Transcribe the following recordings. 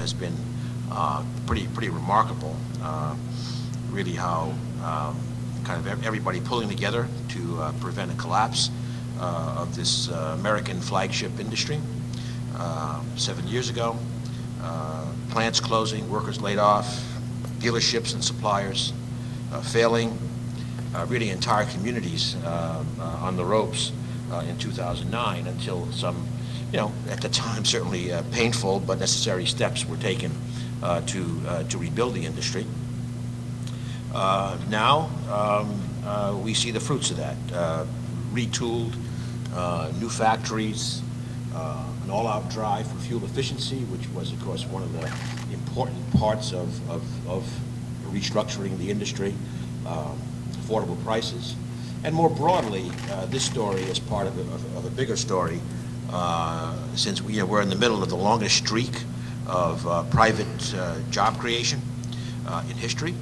has been pretty remarkable. Really, how kind of everybody pulling together to prevent a collapse of this American flagship industry. 7 years ago, plants closing, workers laid off, dealerships and suppliers failing, really entire communities on the ropes in 2009, until some, at the time certainly painful but necessary steps were taken to rebuild the industry. Now we see the fruits of that. Retooled, new factories, an all-out drive for fuel efficiency, which was, of course, one of the important parts of restructuring the industry, affordable prices. And more broadly, this story is part of a bigger story, since we're in the middle of the longest streak of private job creation in history.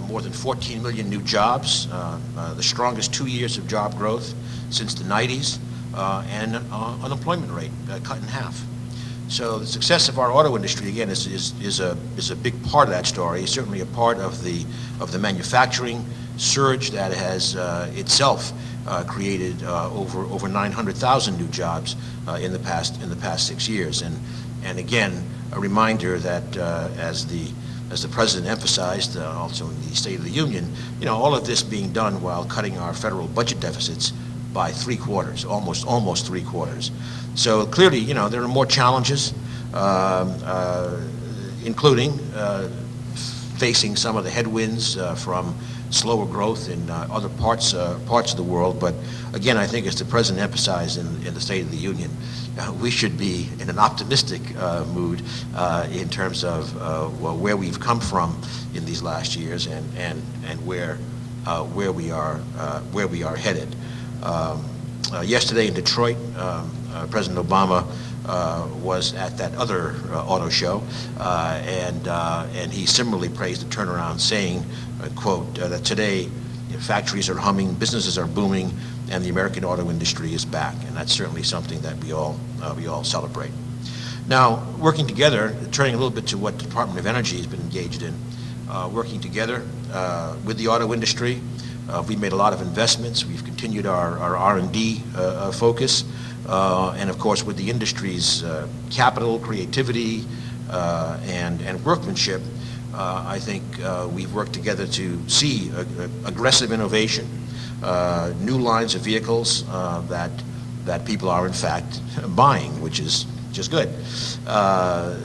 More than 14 million new jobs, the strongest 2 years of job growth since the 90s, and unemployment rate cut in half. So the success of our auto industry, again, is a big part of that story. It's certainly a part of the manufacturing surge that has itself created over 900,000 new jobs in the past 6 years. And again, a reminder that as the President emphasized, also in the State of the Union, all of this being done while cutting our federal budget deficits by 3/4, almost 3/4. So clearly, there are more challenges, including facing some of the headwinds from slower growth in other parts of the world. But again, I think, as the President emphasized in the State of the Union, we should be in an optimistic mood in terms of where we've come from in these last years and where we are headed. Yesterday in Detroit, President Obama was at that other auto show, and he similarly praised the turnaround, saying, quote, that today factories are humming, businesses are booming, and the American auto industry is back. And that's certainly something that we all celebrate. Now, working together, turning a little bit to what the Department of Energy has been engaged in, working together with the auto industry, we've made a lot of investments. We've continued our R&D focus, and of course, with the industry's capital, creativity, and workmanship, I think we've worked together to see aggressive innovation, new lines of vehicles that people are in fact buying, which is just good.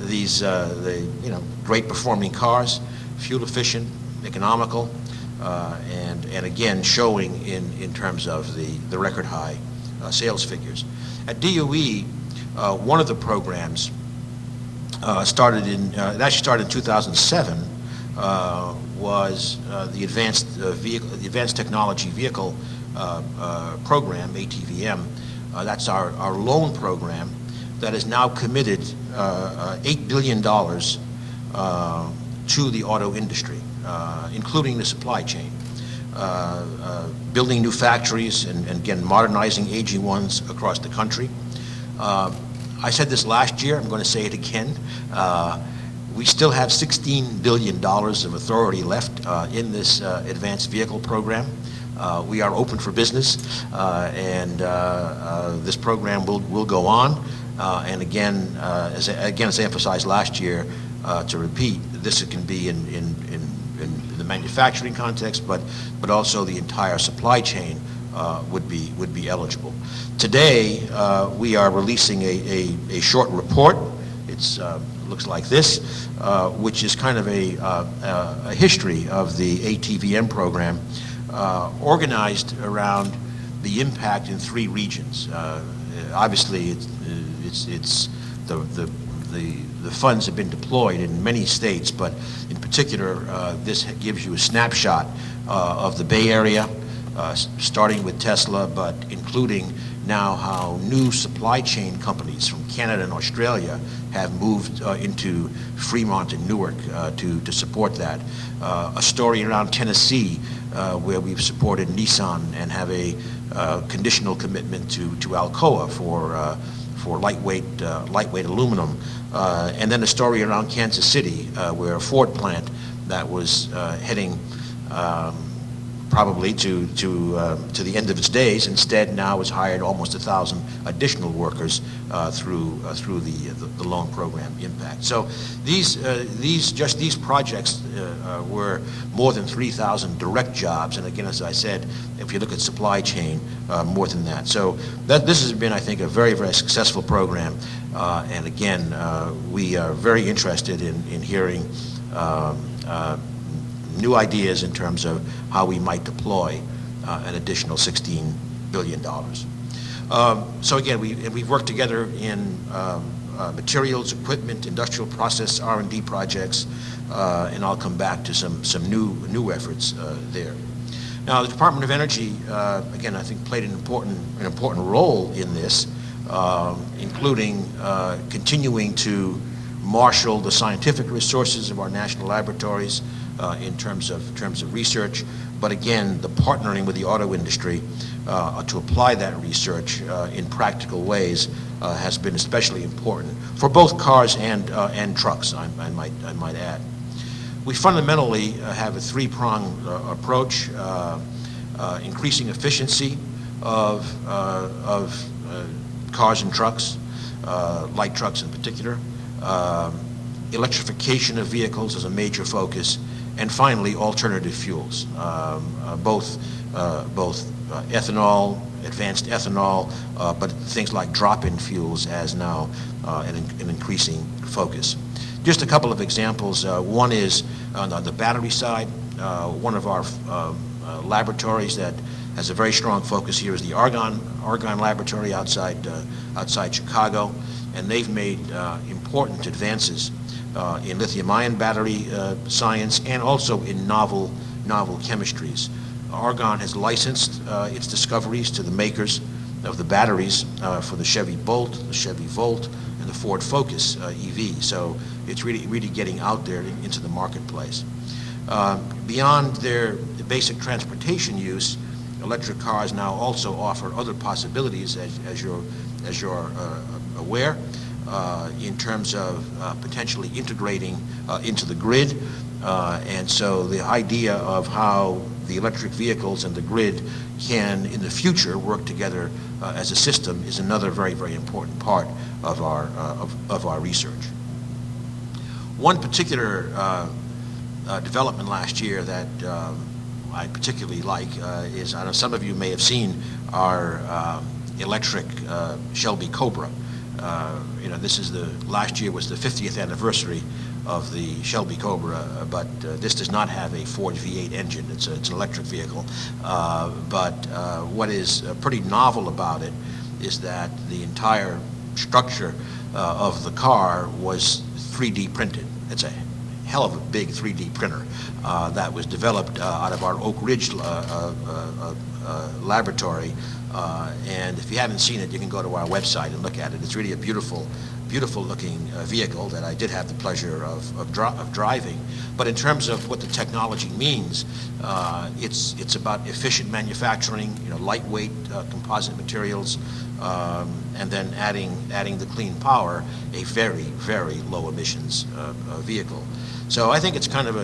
These great performing cars, fuel efficient, economical, and again showing in terms of the record high sales figures. At DOE, one of the programs started in 2007, was the Advanced Technology Vehicle program, ATVM. That's our loan program that has now committed $8 billion to the auto industry, including the supply chain, building new factories and again modernizing aging ones across the country. I said this last year, I'm going to say it again. We still have $16 billion of authority left in this advanced vehicle program. We are open for business, and this program will go on. And again, as I emphasized last year, to repeat, this can be in the manufacturing context, but also the entire supply chain would be eligible. Today, we are releasing a short report. It's looks like this, which is kind of a history of the ATVM program, organized around the impact in 3 regions. Obviously, it's the funds have been deployed in many states, but in particular, this gives you a snapshot of the Bay Area, starting with Tesla, but including now how new supply chain companies from Canada and Australia have moved into Fremont and Newark to support that. A story around Tennessee, where we've supported Nissan and have a conditional commitment to Alcoa for lightweight aluminum. And then a story around Kansas City, where a Ford plant that was heading probably to the end of its days, instead now has hired almost 1,000 additional workers through the loan program impact. So these projects were more than 3,000 direct jobs, and again, as I said, if you look at supply chain, more than that. So this has been, I think, a very, very successful program, and again, we are very interested in hearing new ideas in terms of how we might deploy an additional $16 billion. So again, we've worked together in materials, equipment, industrial process, R&D projects, and I'll come back to some new efforts there. Now, the Department of Energy, again, I think played an important role in this, including continuing to marshal the scientific resources of our national laboratories in terms of research, but again, the partnering with the auto industry to apply that research in practical ways has been especially important for both cars and trucks, I might add. We fundamentally have a three-pronged approach: increasing efficiency of cars and trucks, light trucks in particular. Electrification of vehicles is a major focus, and finally, alternative fuels, both ethanol, advanced ethanol, but things like drop-in fuels as now an increasing focus. Just a couple of examples. One is on the battery side. One of our laboratories that has a very strong focus here is the Argonne Laboratory outside Chicago, and they've made important advances in lithium-ion battery science and also in novel chemistries. Argonne has licensed its discoveries to the makers of the batteries for the Chevy Bolt, the Chevy Volt, and the Ford Focus EV. So it's really getting out there into the marketplace. Beyond their basic transportation use, electric cars now also offer other possibilities, as you're aware, in terms of potentially integrating into the grid. And so the idea of how the electric vehicles and the grid can, in the future, work together as a system is another very, very important part of our research. One particular development last year that I particularly like is, I know some of you may have seen our electric Shelby Cobra. This is last year was the 50th anniversary of the Shelby Cobra, but this does not have a Ford V8 engine. It's an electric vehicle. But what is pretty novel about it is that the entire structure of the car was 3D printed. It's a hell of a big 3D printer that was developed out of our Oak Ridge laboratory. And if you haven't seen it, you can go to our website and look at it. It's really a beautiful looking vehicle that I did have the pleasure of driving. But in terms of what the technology means, it's about efficient manufacturing, lightweight composite materials, and then adding the clean power, a very, very low emissions vehicle. So I think it's kind of